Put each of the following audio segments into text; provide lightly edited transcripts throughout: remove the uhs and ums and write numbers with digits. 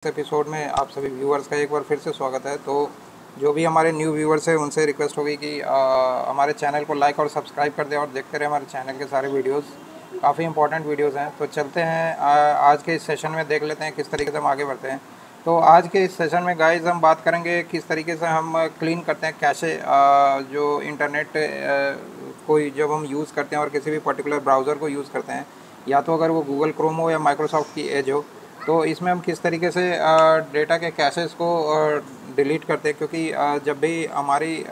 Episode में आप सभी व्यूअर्स का एक बार फिर से स्वागत है। तो जो भी हमारे न्यू व्यूअर्स हैं उनसे रिक्वेस्ट होगी कि हमारे चैनल को लाइक और सब्सक्राइब कर दें और देखते रहें हमारे चैनल के सारे वीडियोस। काफ़ी इंपॉर्टेंट वीडियोस हैं। तो चलते हैं आज के इस सेशन में देख लेते हैं किस तरीके से हम आगे बढ़ते हैं। तो आज के इस सेशन में गाइस हम बात करेंगे किस तरीके से हम क्लीन करते हैं कैशे, जो इंटरनेट कोई जब हम यूज़ करते हैं और किसी भी पर्टिकुलर ब्राउज़र को यूज़ करते हैं, या तो अगर वो गूगल क्रोम हो या माइक्रोसॉफ्ट की एज हो, तो इसमें हम किस तरीके से डेटा के कैशेस को डिलीट करते हैं। क्योंकि जब भी हमारी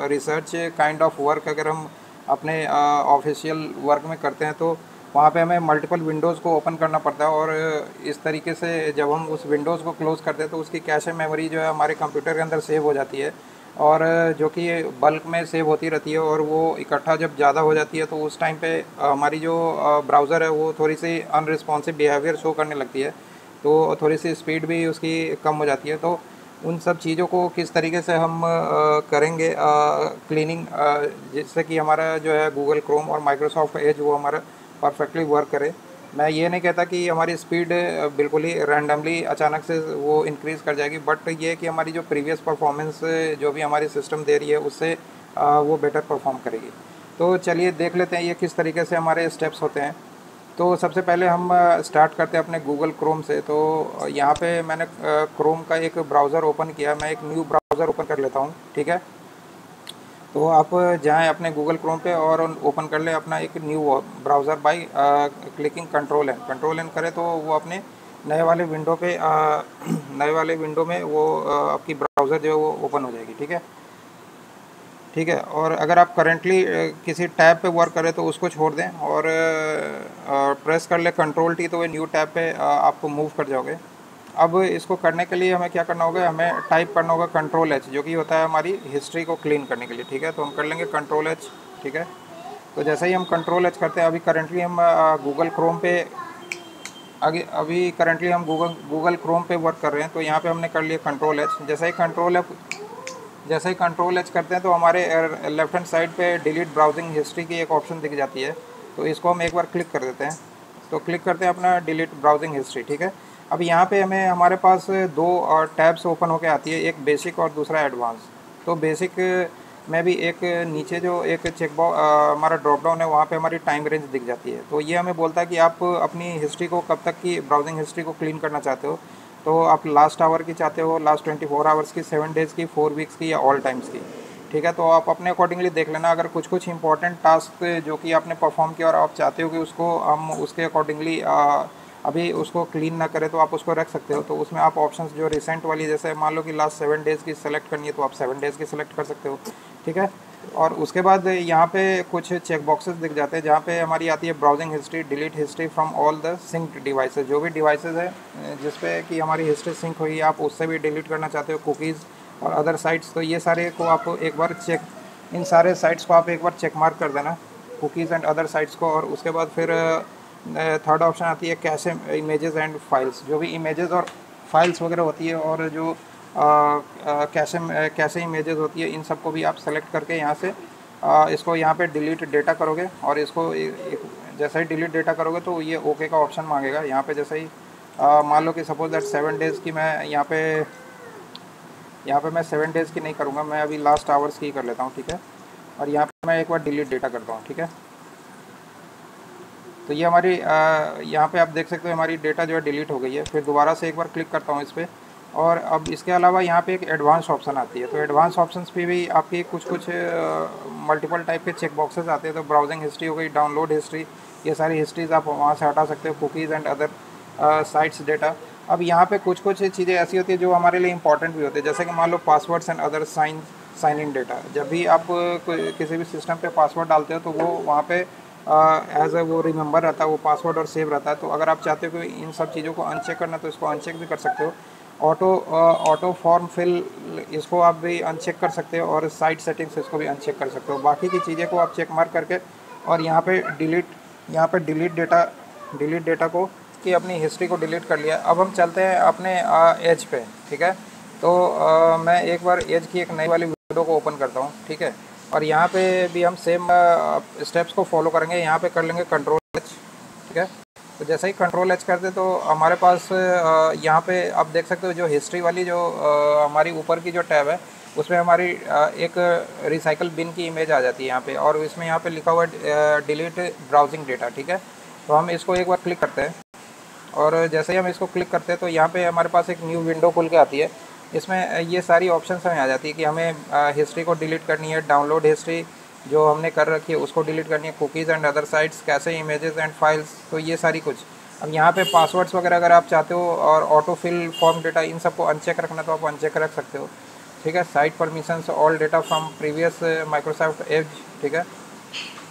रिसर्च काइंड ऑफ वर्क अगर हम अपने ऑफिशियल वर्क में करते हैं तो वहाँ पे हमें मल्टीपल विंडोज़ को ओपन करना पड़ता है, और इस तरीके से जब हम उस विंडोज़ को क्लोज़ करते हैं तो उसकी कैशे मेमोरी जो है हमारे कंप्यूटर के अंदर सेव हो जाती है, और जो कि बल्क में सेव होती रहती है, और वो इकट्ठा जब ज़्यादा हो जाती है तो उस टाइम पे हमारी जो ब्राउज़र है वो थोड़ी सी अनरिस्पॉन्सिव बिहेवियर शो करने लगती है, तो थोड़ी सी स्पीड भी उसकी कम हो जाती है। तो उन सब चीज़ों को किस तरीके से हम करेंगे क्लीनिंग, जिससे कि हमारा जो है गूगल क्रोम और माइक्रोसॉफ्ट एज वो हमारा परफेक्टली वर्क करे। मैं ये नहीं कहता कि हमारी स्पीड बिल्कुल ही रैंडमली अचानक से वो इंक्रीज़ कर जाएगी, बट ये कि हमारी जो प्रीवियस परफॉर्मेंस जो भी हमारी सिस्टम दे रही है उससे वो बेटर परफॉर्म करेगी। तो चलिए देख लेते हैं ये किस तरीके से हमारे स्टेप्स होते हैं। तो सबसे पहले हम स्टार्ट करते हैं अपने गूगल क्रोम से। तो यहाँ पे मैंने क्रोम का एक ब्राउज़र ओपन किया। मैं एक न्यू ब्राउज़र ओपन कर लेता हूँ, ठीक है। तो आप जाएँ अपने गूगल क्रोम पे और ओपन कर लें अपना एक new browser by clicking control N करें तो वो अपने नए वाले विंडो पे नए वाले विंडो में वो आपकी ब्राउज़र जो है वो ओपन हो जाएगी, ठीक है। ठीक है, और अगर आप करेंटली किसी टैब पे वर्क करें तो उसको छोड़ दें और प्रेस कर ले कंट्रोल टी, तो वो न्यू टैब पे आपको मूव कर जाओगे। अब इसको करने के लिए हमें क्या करना होगा, हमें टाइप करना होगा कंट्रोल एच, जो कि होता है हमारी हिस्ट्री को क्लीन करने के लिए, ठीक है। तो हम कर लेंगे कंट्रोल एच, ठीक है। तो जैसे ही हम कंट्रोल एच करते हैं, अभी करेंटली हम गूगल क्रोम पे अभी करंटली हम गूगल क्रोम पे वर्क कर रहे हैं। तो यहाँ पे हमने कर लिया कंट्रोल एच। जैसे ही कंट्रोल एच करते हैं तो हमारे लेफ्ट हैंड साइड पे डिलीट ब्राउजिंग हिस्ट्री की एक ऑप्शन दिख जाती है। तो इसको हम एक बार क्लिक कर देते हैं। तो क्लिक करते हैं अपना डिलीट ब्राउजिंग हिस्ट्री, ठीक है। अब यहाँ पे हमारे पास दो टैब्स ओपन होके आती है, एक बेसिक और दूसरा एडवांस। तो बेसिक में भी एक नीचे जो एक चेकबॉक्स हमारा ड्रॉप डाउन है, वहाँ पे हमारी टाइम रेंज दिख जाती है। तो ये हमें बोलता है कि आप अपनी हिस्ट्री को कब तक की ब्राउजिंग हिस्ट्री को क्लीन करना चाहते हो। तो आप लास्ट आवर की चाहते हो, लास्ट 24 आवर्स की, 7 डेज़ की, 4 वीक्स की, या ऑल टाइम्स की, ठीक है। तो आप अपने अकॉर्डिंगली देख लेना। अगर कुछ कुछ इंपॉर्टेंट टास्क जो कि आपने परफॉर्म किया और आप चाहते हो कि उसको हम उसके अकॉर्डिंगली अभी उसको क्लीन ना करें, तो आप उसको रख सकते हो। तो उसमें आप ऑप्शंस जो रिसेंट वाली, जैसे मान लो कि लास्ट 7 डेज़ की सेलेक्ट करनी है तो आप 7 डेज़ की सेलेक्ट कर सकते हो, ठीक है। और उसके बाद यहाँ पे कुछ चेक बॉक्सेस दिख जाते हैं जहाँ पे हमारी आती है browsing history, delete history from all the synced devices. जो भी डिवाइसेस है जिस पे कि हमारी हिस्ट्री सिंक हुई, आप उससे भी डिलीट करना चाहते हो, कुकीज़ और अदर साइट्स। तो ये सारे को आप एक बार इन सारे साइट्स को आप एक बार चेक मार्क कर देना, कुकीज़ एंड अदर साइट्स को। और उसके बाद फिर थर्ड ऑप्शन आती है कैशे इमेजेस एंड फाइल्स। जो भी इमेजेस और फाइल्स वगैरह होती है और जो कैसे इमेजेस होती है, इन सब को भी आप सेलेक्ट करके यहाँ से इसको यहाँ पे डिलीट डेटा करोगे। और इसको जैसे ही डिलीट डेटा करोगे तो ये ओके का ऑप्शन मांगेगा। यहाँ पे जैसे ही मान लो कि सपोज दैट 7 डेज़ की मैं यहाँ पे मैं 7 डेज़ की नहीं करूँगा, मैं अभी लास्ट आवर्स की कर लेता हूँ, ठीक है। और यहाँ पे मैं एक बार डिलीट डेटा करता हूँ, ठीक है। तो ये हमारी यहाँ पे आप देख सकते हो हमारी डेटा जो है डिलीट हो गई है। फिर दोबारा से एक बार क्लिक करता हूँ इस पर, और अब इसके अलावा यहाँ पे एक एडवांस ऑप्शन आती है। तो एडवांस ऑप्शंस पे भी आपकी कुछ मल्टीपल टाइप के चेक बॉक्सेस आते हैं। तो ब्राउजिंग हिस्ट्री हो गई, डाउनलोड हिस्ट्री, ये सारी हिस्ट्रीज़ आप वहाँ से हटा सकते हो, cookies and other sites data. अब यहाँ पे कुछ चीज़ें ऐसी होती है जो हमारे लिए इंपॉर्टेंट भी होती है, जैसे कि मान लो passwords and other sign in data. जब भी आप किसी भी सिस्टम पे पासवर्ड डालते हो तो वो वहाँ पे एज ए वो रिमेंबर रहता है, वो पासवर्ड और सेव रहता है। तो अगर आप चाहते हो कि इन सब चीज़ों को अनचेक करना तो इसको अनचेक भी कर सकते हो। ऑटो फॉर्म फिल, इसको आप भी अनचेक कर सकते हो, और साइट सेटिंग्स इसको भी अनचेक कर सकते हो। बाकी की चीज़ें को आप चेक मार्क करके और यहाँ पे डिलीट डेटा को कि अपनी हिस्ट्री को डिलीट कर लिया। अब हम चलते हैं अपने एज पे, ठीक है। तो मैं एक बार एज की एक नई वाली विंडो को ओपन करता हूँ, ठीक है। और यहाँ पे भी हम सेम स्टेप्स को फॉलो करेंगे। यहाँ पे कर लेंगे कंट्रोल एच, ठीक है। तो जैसे ही कंट्रोल एच करते तो हमारे पास यहाँ पे आप देख सकते हो जो हिस्ट्री वाली जो हमारी ऊपर की जो टैब है उसमें हमारी एक रिसाइकल बिन की इमेज आ जाती है यहाँ पे, और इसमें यहाँ पे लिखा हुआ है डिलीट ब्राउजिंग डेटा। ठीक है, तो हम इसको एक बार क्लिक करते हैं, और जैसे ही हम इसको क्लिक करते हैं तो यहाँ पे हमारे पास एक न्यू विंडो खुल के आती है। इसमें ये सारी ऑप्शंस हमें आ जाती है कि हमें हिस्ट्री को डिलीट करनी है, डाउनलोड हिस्ट्री जो हमने कर रखी है उसको डिलीट करनी है, कुकीज़ एंड अदर साइट्स, कैसे इमेजेस एंड फाइल्स, तो ये सारी कुछ। अब यहाँ पे पासवर्ड्स वगैरह अगर आप चाहते हो और ऑटो फिल फॉर्म डेटा इन सबको अनचेक रखना तो आप अनचेक रख सकते हो। ठीक है, site permissions all data from previous Microsoft Edge. ठीक है,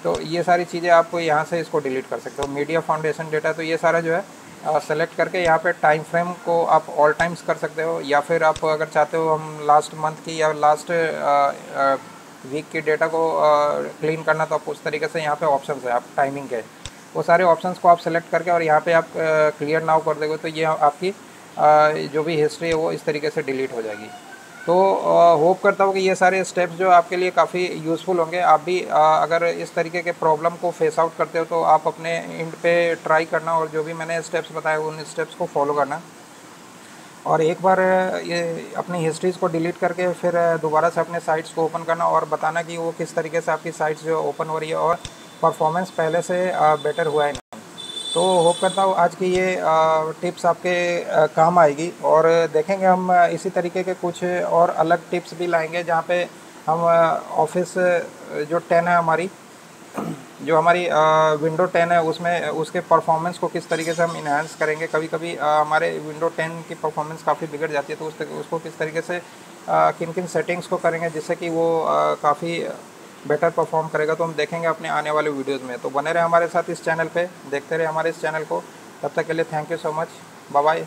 तो ये सारी चीज़ें आप यहाँ से इसको डिलीट कर सकते हो। मीडिया फाउंडेशन डेटा, तो ये सारा जो है सेलेक्ट करके यहाँ पे टाइम फ्रेम को आप ऑल टाइम्स कर सकते हो, या फिर आप अगर चाहते हो हम लास्ट मंथ की या लास्ट वीक की डेटा को क्लीन करना तो आप उस तरीके से यहाँ पे ऑप्शंस है, आप टाइमिंग के वो सारे ऑप्शंस को आप सेलेक्ट करके और यहाँ पे आप क्लियर नाउ कर दोगे तो ये आपकी जो भी हिस्ट्री है वो इस तरीके से डिलीट हो जाएगी। तो होप करता हूँ कि ये सारे स्टेप्स जो आपके लिए काफ़ी यूज़फुल होंगे। आप भी अगर इस तरीके के प्रॉब्लम को फेस आउट करते हो तो आप अपने एंड पे ट्राई करना, और जो भी मैंने स्टेप्स बताए उन स्टेप्स को फॉलो करना, और एक बार ये अपनी हिस्ट्रीज़ को डिलीट करके फिर दोबारा से अपने साइट्स को ओपन करना और बताना कि वो किस तरीके से आपकी साइट्स जो ओपन हो रही है और परफॉर्मेंस पहले से बेटर हुआ है नहीं। तो होप करता हूँ आज की ये टिप्स आपके काम आएगी, और देखेंगे हम इसी तरीके के कुछ और अलग टिप्स भी लाएंगे जहाँ पे हम ऑफिस जो 10 है हमारी, जो हमारी विंडो 10 है उसमें उसके परफॉर्मेंस को किस तरीके से हम इन्हांस करेंगे। कभी कभी हमारे विंडो 10 की परफॉर्मेंस काफ़ी बिगड़ जाती है, तो उसको किस तरीके से किन किन सेटिंग्स को करेंगे जिससे कि वो काफ़ी बेटर परफॉर्म करेगा, तो हम देखेंगे अपने आने वाले वीडियोज़ में। तो बने रहे हमारे साथ इस चैनल पे, देखते रहे हमारे इस चैनल को। तब तक के लिए thank you so much, bye bye.